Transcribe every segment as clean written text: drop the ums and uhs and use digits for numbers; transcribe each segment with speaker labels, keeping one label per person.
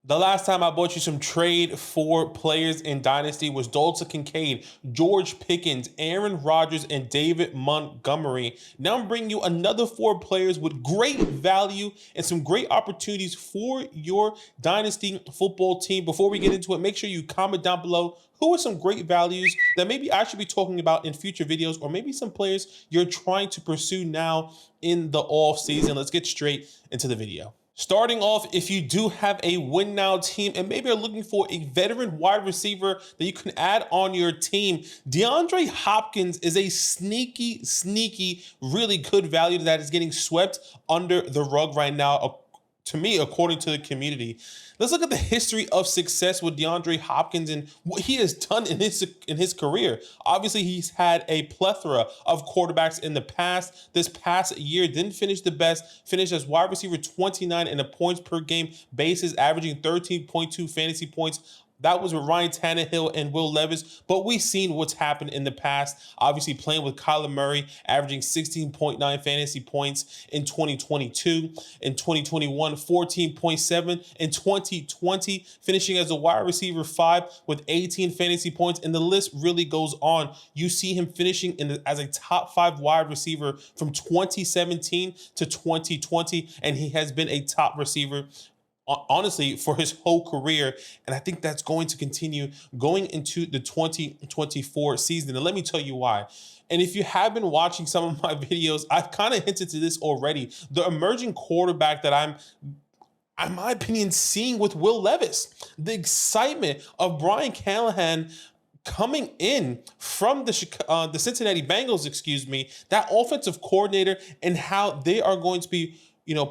Speaker 1: The last time I bought you some trade for players in Dynasty was Dalton Kincaid, George Pickens, Aaron Rodgers, and David Montgomery. Now I'm bringing you another 4 players with great value and some great opportunities for your Dynasty football team. Before we get into it, make sure you comment down below who are some great values that maybe I should be talking about in future videos, or maybe some players you're trying to pursue now in the off season. Let's get straight into the video. Starting off, if you do have a win now team and maybe are looking for a veteran wide receiver that you can add on your team, DeAndre Hopkins is a sneaky, really good value that is getting swept under the rug right now, to me, according to the community. Let's look at the history of success with DeAndre Hopkins and what he has done in his career. Obviously, he's had a plethora of quarterbacks in the past. This past year, didn't finish the best, finished as wide receiver 29 in a points per game basis, averaging 13.2 fantasy points. That was with Ryan Tannehill and Will Levis, but we've seen what's happened in the past. Obviously, playing with Kyler Murray, averaging 16.9 fantasy points in 2022. In 2021, 14.7. In 2020, finishing as a wide receiver 5 with 18 fantasy points, and the list really goes on. You see him finishing as a top 5 wide receiver from 2017 to 2020, and he has been a top receiver honestly for his whole career, and I think that's going to continue going into the 2024 season. And let me tell you why. And if you have been watching some of my videos, I've kind of hinted to this already. The emerging quarterback that I'm, in my opinion, seeing with Will Levis, the excitement of Brian Callahan coming in from the Cincinnati Bengals, that offensive coordinator, and how they are going to be,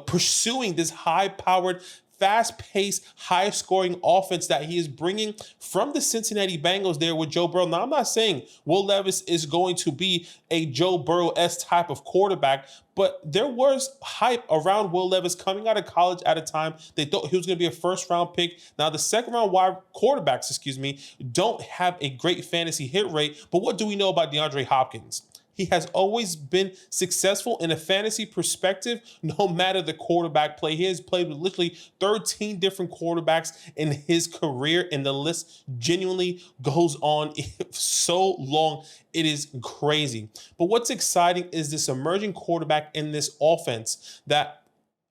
Speaker 1: pursuing this high-powered, fast-paced, high-scoring offense that he is bringing from the Cincinnati Bengals there with Joe Burrow. Now, I'm not saying Will Levis is going to be a Joe Burrow-esque type of quarterback, but there was hype around Will Levis coming out of college at a time. They thought he was going to be a first-round pick. Now, the second-round wide quarterbacks, don't have a great fantasy hit rate, but what do we know about DeAndre Hopkins? He has always been successful in a fantasy perspective, no matter the quarterback play. He has played with literally 13 different quarterbacks in his career, and the list genuinely goes on so long. It is crazy. But what's exciting is this emerging quarterback in this offense that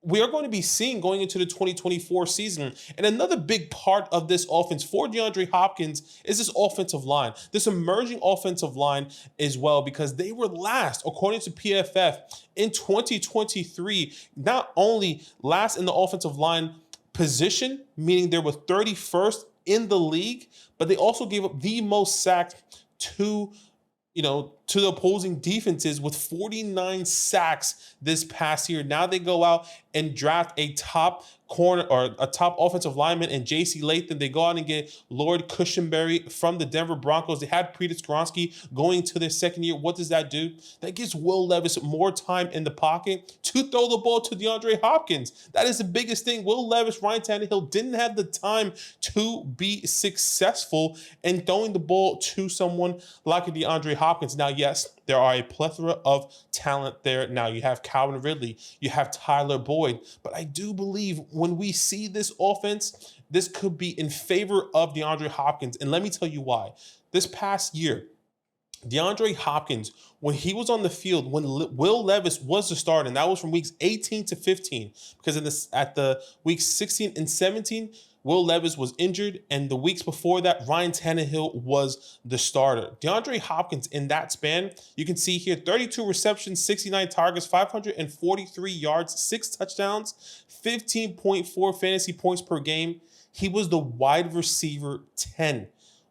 Speaker 1: we are going to be seeing going into the 2024 season. And another big part of this offense for DeAndre Hopkins is this offensive line, this emerging offensive line as well, because they were last, according to PFF, in 2023, not only last in the offensive line position, meaning they were 31st in the league, but they also gave up the most sacks to the opposing defenses with 49 sacks this past year. Now they go out and draft a top corner or a top offensive lineman in J.C. Latham. They go out and get Lord Cushenberry from the Denver Broncos. They had Peter Skronsky going to their second year. What does that do? That gives Will Levis more time in the pocket to throw the ball to DeAndre Hopkins. That is the biggest thing. Will Levis, Ryan Tannehill didn't have the time to be successful in throwing the ball to someone like a DeAndre Hopkins. Now, yes, there are a plethora of talent there. Now you have Calvin Ridley, you have Tyler Boyd, but I do believe when we see this offense, this could be in favor of DeAndre Hopkins. And let me tell you why. This past year, DeAndre Hopkins, when he was on the field, when Will Levis was the starter, and that was from weeks 18 to 15, because at the weeks 16 and 17, Will Levis was injured, and the weeks before that, Ryan Tannehill was the starter. DeAndre Hopkins, in that span, you can see here, 32 receptions, 69 targets, 543 yards, 6 touchdowns, 15.4 fantasy points per game. He was the wide receiver 10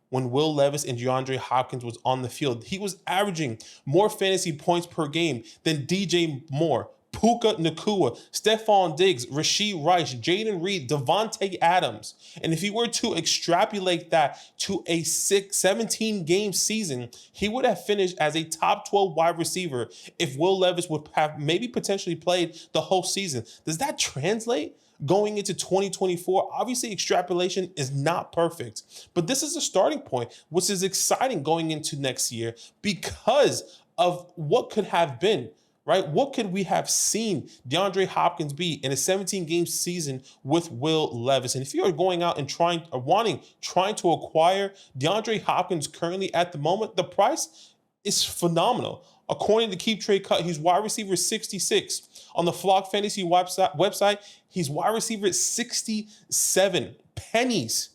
Speaker 1: when Will Levis and DeAndre Hopkins was on the field. He was averaging more fantasy points per game than DJ Moore, Puka Nacua, Stephon Diggs, Rashee Rice, Jaden Reed, Devontae Adams. And if he were to extrapolate that to a 17-game season, he would have finished as a top 12 wide receiver if Will Levis would have maybe potentially played the whole season. Does that translate going into 2024? Obviously, extrapolation is not perfect, but this is a starting point, which is exciting going into next year because of what could have been right? What could we have seen DeAndre Hopkins be in a 17-game season with Will Levis? And if you are going out and trying to acquire DeAndre Hopkins currently at the moment, the price is phenomenal. According to Keep Trade Cut, he's wide receiver 66. On the Flock Fantasy website, he's wide receiver 67. Pennies.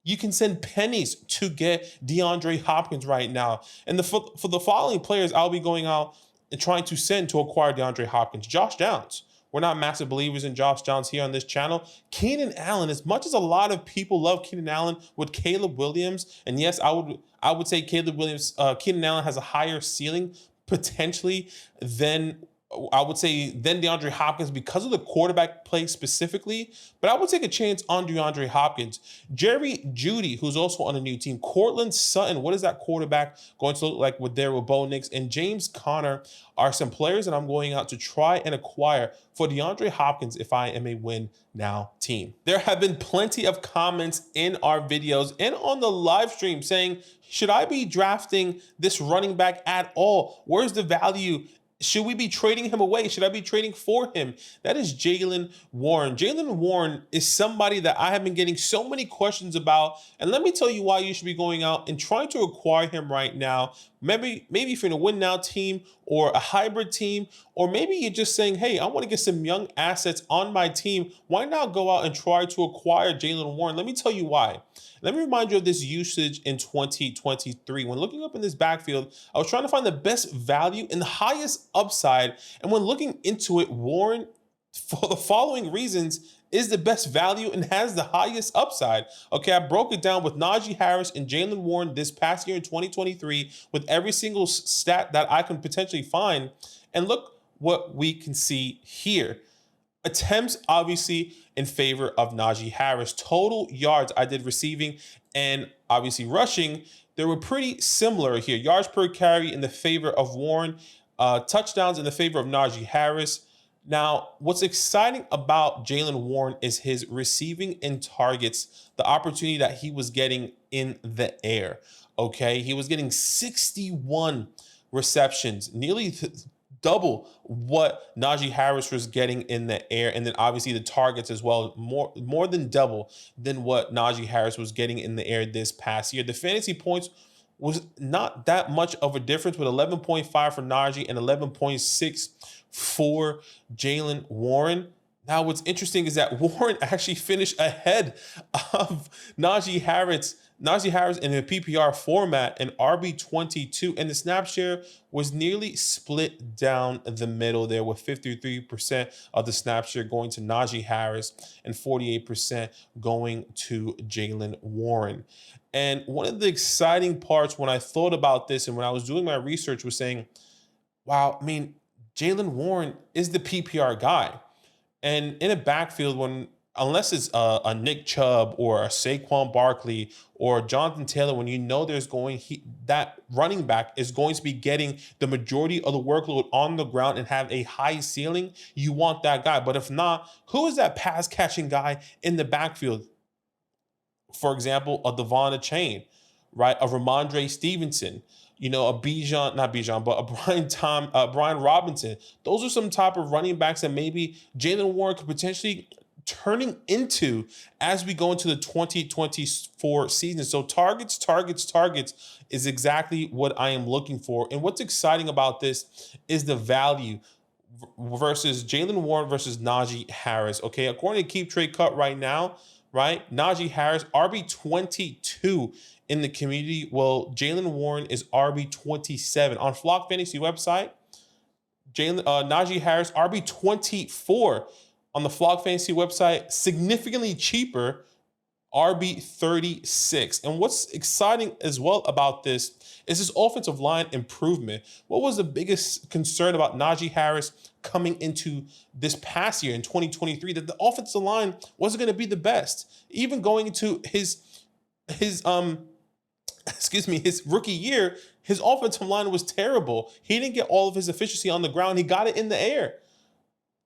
Speaker 1: You can send pennies to get DeAndre Hopkins right now. And for the following players, I'll be going out and trying to send to acquire DeAndre Hopkins. Josh Downs. We're not massive believers in Josh Downs here on this channel. Keenan Allen, as much as a lot of people love Keenan Allen with Caleb Williams, and yes, I would say Keenan Allen has a higher ceiling potentially than DeAndre Hopkins because of the quarterback play specifically, but I would take a chance on DeAndre Hopkins. Jerry Jeudy, who's also on a new team. Cortland Sutton, what is that quarterback going to look like with Bo Nix? And James Conner are some players that I'm going out to try and acquire for DeAndre Hopkins if I am a win now team. There have been plenty of comments in our videos and on the live stream saying, should I be drafting this running back at all? Where's the value? Should we be trading him away? Should I be trading for him? That is Jaylen Warren. Jaylen Warren is somebody that I have been getting so many questions about. And let me tell you why you should be going out and trying to acquire him right now. Maybe if you're in a win now team or a hybrid team, or maybe you're just saying, hey, I want to get some young assets on my team. Why not go out and try to acquire Jaylen Warren? Let me tell you why. Let me remind you of this usage in 2023. When looking up in this backfield, I was trying to find the best value and the highest upside. And when looking into it, Warren, for the following reasons, is the best value and has the highest upside. Okay, I broke it down with Najee Harris and Jaylen Warren this past year in 2023 with every single stat that I can potentially find. And look what we can see here. Attempts, obviously, in favor of Najee Harris. Total yards I did receiving and obviously rushing, they were pretty similar here. Yards per carry in the favor of Warren, touchdowns in the favor of Najee Harris. Now, what's exciting about Jaylen Warren is his receiving and targets, the opportunity that he was getting in the air. Okay, he was getting 61 receptions, nearly double what Najee Harris was getting in the air, and then obviously the targets as well, more than double than what Najee Harris was getting in the air this past year. The fantasy points was not that much of a difference, with 11.5 for Najee and 11.6 for Jaylen Warren. Now, what's interesting is that Warren actually finished ahead of Najee Harris in a PPR format, an RB22, and the snap share was nearly split down the middle there, with 53% of the snap share going to Najee Harris and 48% going to Jaylen Warren. And one of the exciting parts when I thought about this and when I was doing my research was saying, wow, I mean, Jaylen Warren is the PPR guy. And in a backfield, unless it's a Nick Chubb or a Saquon Barkley or Jonathan Taylor, when you know that running back is going to be getting the majority of the workload on the ground and have a high ceiling, you want that guy. But if not, who is that pass catching guy in the backfield? For example, a Devon Achane, right? A Ramondre Stevenson, a Brian Robinson. Those are some type of running backs that maybe Jaylen Warren could potentially turning into as we go into the 2024 season. So targets is exactly what I am looking for. And what's exciting about this is the value versus Jaylen Warren versus Najee Harris. Okay, according to Keep Trade Cut right now, right? Najee Harris, RB22 in the community. Well, Jaylen Warren is RB27. On Flock Fantasy website, Najee Harris, RB24 on the Flock Fantasy website, significantly cheaper, RB36. And what's exciting as well about this is this offensive line improvement. What was the biggest concern about Najee Harris coming into this past year in 2023? That the offensive line wasn't going to be the best. Even going into his rookie year, his offensive line was terrible. He didn't get all of his efficiency on the ground. He got it in the air.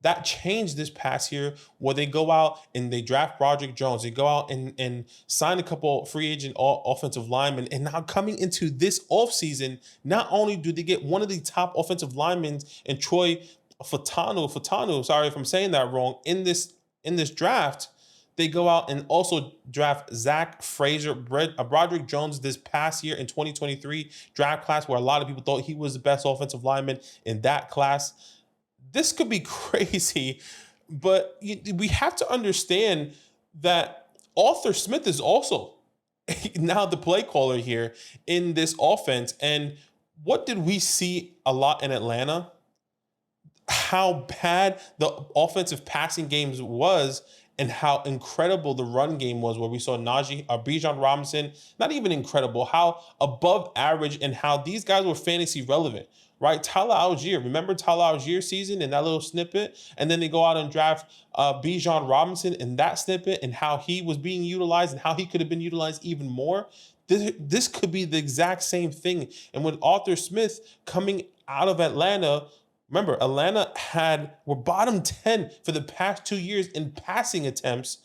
Speaker 1: That changed this past year where they go out and they draft Broderick Jones. They go out and sign a couple free agent offensive linemen. And now coming into this offseason, not only do they get one of the top offensive linemen in Troy Fatanu, sorry if I'm saying that wrong, in this draft, they go out and also draft Zach Frazier, Broderick Jones this past year in 2023 draft class, where a lot of people thought he was the best offensive lineman in that class. This could be crazy, but we have to understand that Arthur Smith is also now the play caller here in this offense. And what did we see a lot in Atlanta? How bad the offensive passing games was and how incredible the run game was, where we saw Bijan Robinson, not even incredible, how above average and how these guys were fantasy relevant, right? Tyler Algier, remember Tyler Algier's season and that little snippet? And then they go out and draft Bijan Robinson in that snippet and how he was being utilized and how he could have been utilized even more. This could be the exact same thing. And with Arthur Smith coming out of Atlanta, remember, Atlanta were bottom 10 for the past 2 years in passing attempts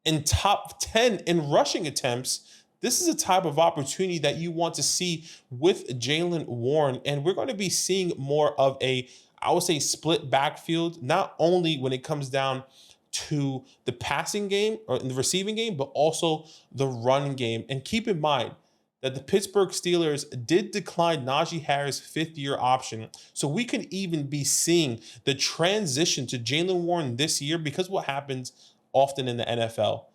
Speaker 1: and top 10 in rushing attempts. This is a type of opportunity that you want to see with Jaylen Warren. And we're going to be seeing more of I would say, split backfield, not only when it comes down to the passing game or in the receiving game, but also the run game. And keep in mind that the Pittsburgh Steelers did decline Najee Harris' fifth-year option. So we could even be seeing the transition to Jaylen Warren this year, because what happens often in the NFL,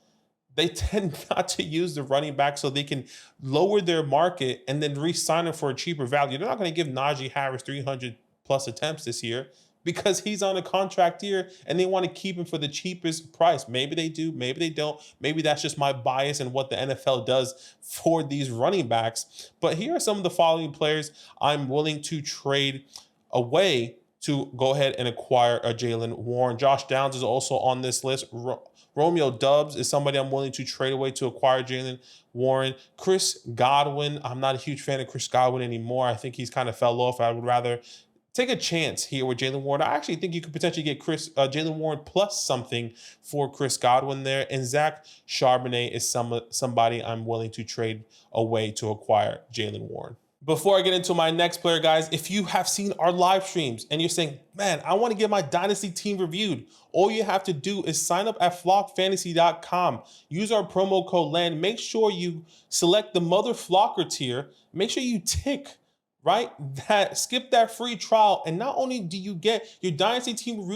Speaker 1: they tend not to use the running back so they can lower their market and then re-sign him for a cheaper value. They're not going to give Najee Harris 300 plus attempts this year because he's on a contract year and they want to keep him for the cheapest price. Maybe they do, maybe they don't. Maybe that's just my bias and what the NFL does for these running backs. But here are some of the following players I'm willing to trade away to go ahead and acquire a Jaylen Warren. Josh Downs is also on this list. Romeo Doubs is somebody I'm willing to trade away to acquire Jaylen Warren. Chris Godwin, I'm not a huge fan of Chris Godwin anymore. I think he's kind of fell off. I would rather take a chance here with Jaylen Warren. I actually think you could potentially get Jaylen Warren plus something for Chris Godwin there. And Zach Charbonnet is somebody I'm willing to trade away to acquire Jaylen Warren. Before I get into my next player, guys, if you have seen our live streams and you're saying, man, I want to get my Dynasty team reviewed, all you have to do is sign up at flockfantasy.com. Use our promo code LAND. Make sure you select the Mother Flocker tier. Make sure you tick, right? Skip that free trial. And not only do you get your Dynasty team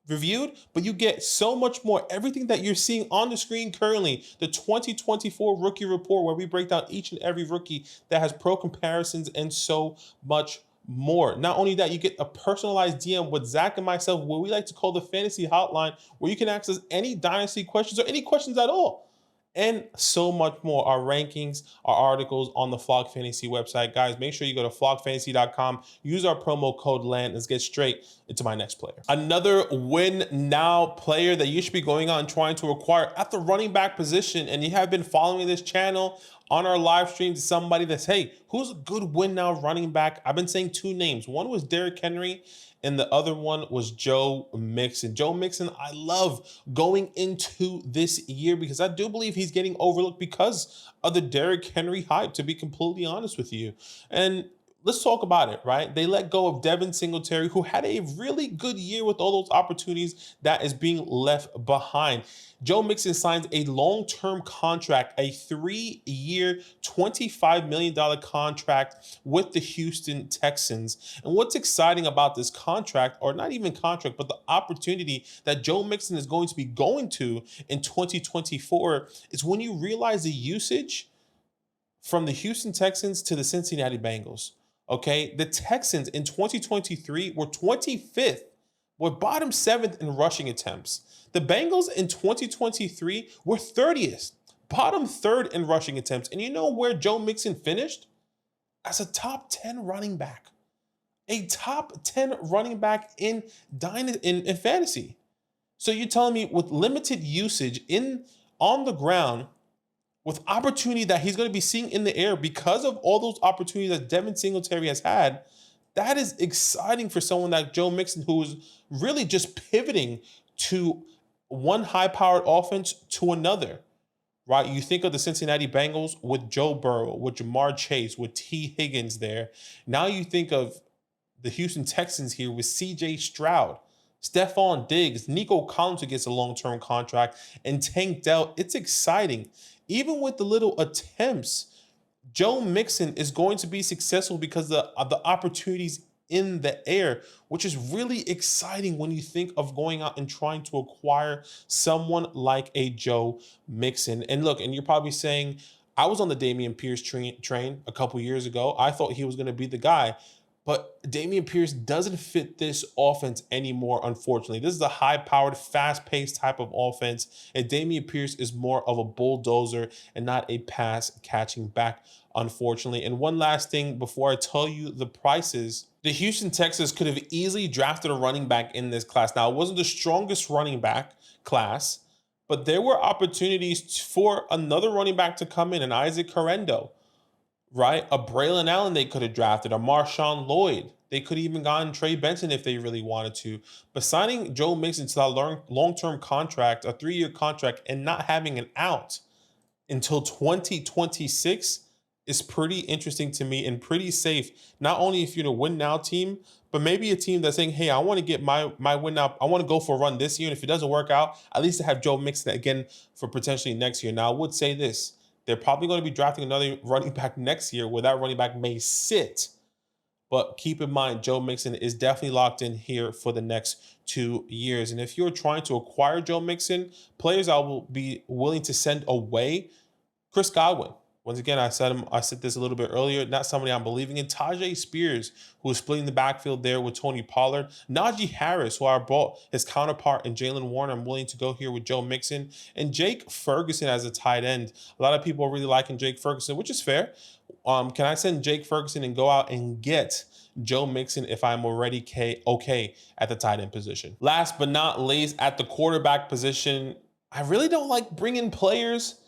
Speaker 1: reviewed, but you get so much more. Everything that you're seeing on the screen currently, the 2024 rookie report, where we break down each and every rookie that has pro comparisons and so much more. Not only that, you get a personalized DM with Zach and myself, where we like to call the fantasy hotline, where you can access any Dynasty questions or any questions at all, and so much more. Our rankings, our articles on the Flock Fantasy website. Guys, make sure you go to flockfantasy.com. Use our promo code LAND. Let's get straight into my next player. Another win now player that you should be going on trying to acquire at the running back position, and you have been following this channel on our live streams, somebody that's, hey, who's a good win now running back? I've been saying two names. One was Derrick Henry, and the other one was Joe Mixon. Joe Mixon, I love going into this year because I do believe he's getting overlooked because of the Derrick Henry hype, to be completely honest with you. And let's talk about it, right? They let go of Devin Singletary, who had a really good year with all those opportunities that is being left behind. Joe Mixon signs a long-term contract, a 3-year, $25 million contract with the Houston Texans. And what's exciting about this contract, or not even contract, but the opportunity that Joe Mixon is going to be going to in 2024 is when you realize the usage from the Houston Texans to the Cincinnati Bengals. Okay, the Texans in 2023 were 25th, were bottom 7th in rushing attempts. The Bengals in 2023 were 30th, bottom 3rd in rushing attempts. And you know where Joe Mixon finished? As a top 10 running back. A top 10 running back in fantasy. So you're telling me with limited usage on the ground, with opportunity that he's going to be seeing in the air because of all those opportunities that Devin Singletary has had, That is exciting for someone like Joe Mixon, who is really just pivoting to one high-powered offense to another, right? You think of the Cincinnati Bengals with Joe Burrow, with Jamar Chase, with T. Higgins there. Now you think of the Houston Texans here with C.J. Stroud, Stephon Diggs, Nico Collins, who gets a long-term contract, and Tank Dell. It's exciting. Even with the little attempts, Joe Mixon is going to be successful because of the opportunities in the air, which is really exciting when you think of going out and trying to acquire someone like a Joe Mixon. And look, and you're probably saying, I was on the Dameon Pierce train a couple years ago. I thought he was going to be the guy. But Dameon Pierce doesn't fit this offense anymore, unfortunately. This is a high-powered, fast-paced type of offense, and Dameon Pierce is more of a bulldozer and not a pass-catching back, unfortunately. And one last thing before I tell you the prices, the Houston Texans could have easily drafted a running back in this class. Now, it wasn't the strongest running back class, but there were opportunities for another running back to come in, and Isaac Correndo, right? A Braylon Allen they could have drafted, a Marshawn Lloyd. They could have even gotten Trey Benson if they really wanted to. But signing Joe Mixon to that long-term contract, a 3-year contract, and not having an out until 2026 is pretty interesting to me and pretty safe. Not only if you're a win now team, but maybe a team that's saying, hey, I want to get my win now. I want to go for a run this year. And if it doesn't work out, at least to have Joe Mixon again for potentially next year. Now, I would say this. They're probably going to be drafting another running back next year where that running back may sit. But keep in mind, Joe Mixon is definitely locked in here for the next 2 years. And if you're trying to acquire Joe Mixon, players I will be willing to send away, Chris Godwin. Once again, I said this a little bit earlier, not somebody I'm believing in. Tajay Spears, who is splitting the backfield there with Tony Pollard. Najee Harris, who I brought his counterpart in Jalen Warren. I'm willing to go here with Joe Mixon. And Jake Ferguson as a tight end. A lot of people are really liking Jake Ferguson, which is fair. Can I send Jake Ferguson and go out and get Joe Mixon if I'm already okay at the tight end position? Last but not least, at the quarterback position, I really don't like bringing players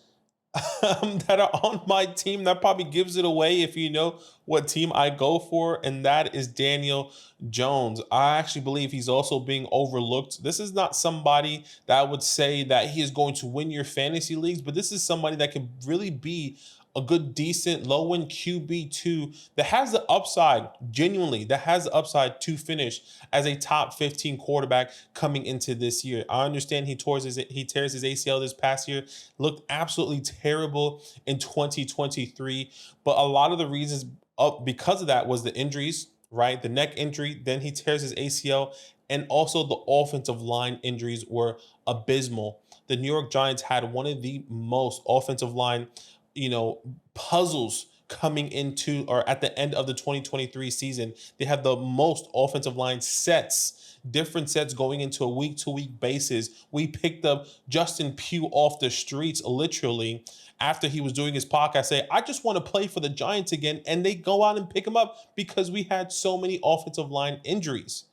Speaker 1: that are on my team. That probably gives it away if you know what team I go for, and that is Daniel Jones. I actually believe he's also being overlooked. This is not somebody that I would say that he is going to win your fantasy leagues, but this is somebody that can really be a good, decent, low-end QB2 that has the upside, genuinely, that has the upside to finish as a top 15 quarterback coming into this year. I understand he tears his ACL this past year, looked absolutely terrible in 2023, but a lot of the reasons because of that was the injuries, right? The neck injury, then he tears his ACL, and also the offensive line injuries were abysmal. The New York Giants had one of the most offensive line puzzles coming into or at the end of the 2023 season. They have the most offensive line different sets going into a week-to-week basis. We picked up Justin Pugh off the streets, literally, after he was doing his podcast, say, I just want to play for the Giants again. And they go out and pick him up because we had so many offensive line injuries.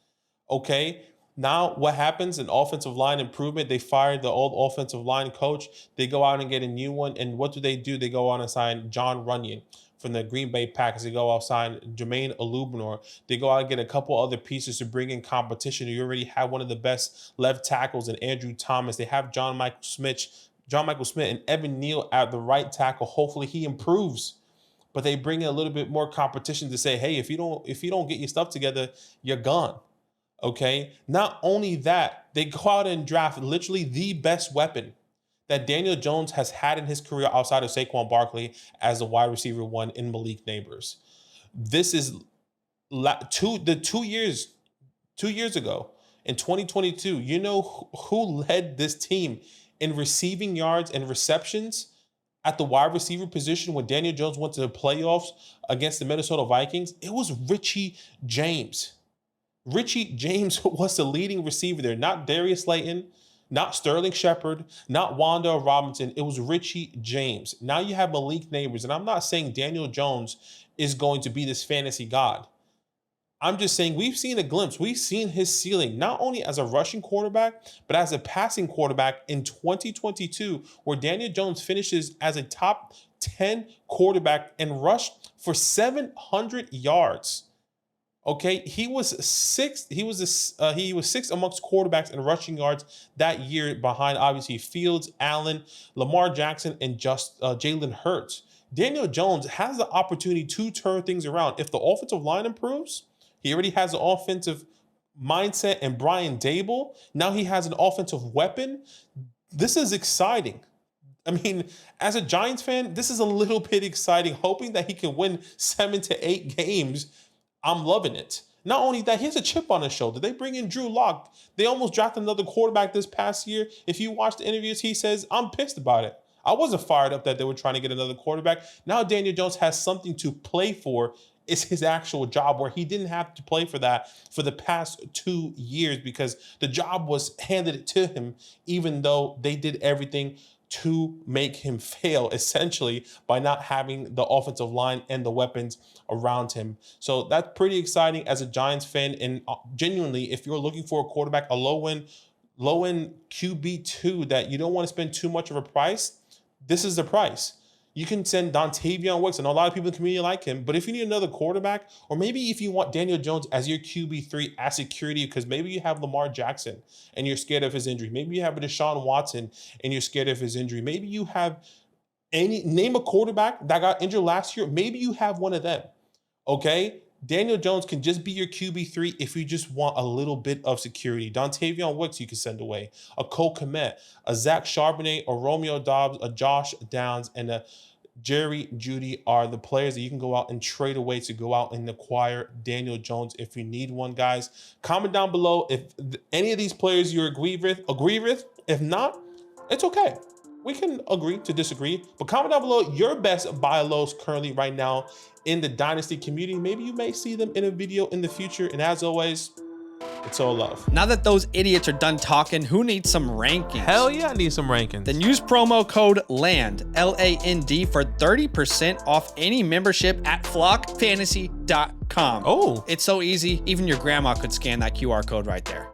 Speaker 1: Okay. Now, what happens? An offensive line improvement. They fired the old offensive line coach. They go out and get a new one. And what do? They go out and sign John Runyon from the Green Bay Packers. They go out and sign Jermaine Illuminor. They go out and get a couple other pieces to bring in competition. You already have one of the best left tackles in Andrew Thomas. They have John Michael Smith, and Evan Neal at the right tackle. Hopefully he improves. But they bring in a little bit more competition to say, hey, if you don't get your stuff together, you're gone. Okay. Not only that, they go out and draft literally the best weapon that Daniel Jones has had in his career outside of Saquon Barkley as a wide receiver one in Malik Nabers. This is 2 years ago in 2022. You know who led this team in receiving yards and receptions at the wide receiver position when Daniel Jones went to the playoffs against the Minnesota Vikings? It was Richie James. Richie James was the leading receiver there, not Darius Slayton, not Sterling Shepard, not Wanda Robinson. It was Richie James. Now you have Malik Nabers, and I'm not saying Daniel Jones is going to be this fantasy god. I'm just saying we've seen a glimpse. We've seen his ceiling, not only as a rushing quarterback, but as a passing quarterback in 2022, where Daniel Jones finishes as a top 10 quarterback and rushed for 700 yards. Okay, he was sixth. He was sixth amongst quarterbacks in rushing yards that year, behind obviously Fields, Allen, Lamar Jackson, and just Jalen Hurts. Daniel Jones has the opportunity to turn things around if the offensive line improves. He already has an offensive mindset and Brian Dable. Now he has an offensive weapon. This is exciting. I mean, as a Giants fan, this is a little bit exciting, hoping that he can win 7 to 8 games. I'm loving it. Not only that, he has a chip on his shoulder. They bring in Drew Lock. They almost drafted another quarterback this past year. If you watch the interviews, he says, I'm pissed about it. I wasn't fired up that they were trying to get another quarterback. Now Daniel Jones has something to play for. It's his actual job, where he didn't have to play for that for the past 2 years because the job was handed to him, even though they did everything to make him fail, essentially, by not having the offensive line and the weapons around him. So that's pretty exciting as a Giants fan. And genuinely, if you're looking for a quarterback, a low-end QB2 that you don't want to spend too much of a price, this is the price. You can send Dontavion Wicks. I know a lot of people in the community like him, but if you need another quarterback, or maybe if you want Daniel Jones as your QB3 as security, because maybe you have Lamar Jackson and you're scared of his injury. Maybe you have a Deshaun Watson and you're scared of his injury. Maybe you have name a quarterback that got injured last year. Maybe you have one of them, okay? Daniel Jones can just be your QB3 if you just want a little bit of security. Dontavion Wicks you can send away. A Cole Kmet, a Zach Charbonnet, a Romeo Doubs, a Josh Downs, and a Jerry Jeudy are the players that you can go out and trade away to go out and acquire Daniel Jones if you need one, guys. Comment down below if any of these players you agree with. If not, it's okay. We can agree to disagree, but comment down below your best buy lows currently right now in the Dynasty community. Maybe you may see them in a video in the future. And as always, it's all love.
Speaker 2: Now that those idiots are done talking, who needs some rankings?
Speaker 1: Hell yeah, I need some rankings.
Speaker 2: Then use promo code LAND, L-A-N-D, for 30% off any membership at flockfantasy.com.
Speaker 1: Oh.
Speaker 2: It's so easy, even your grandma could scan that QR code right there.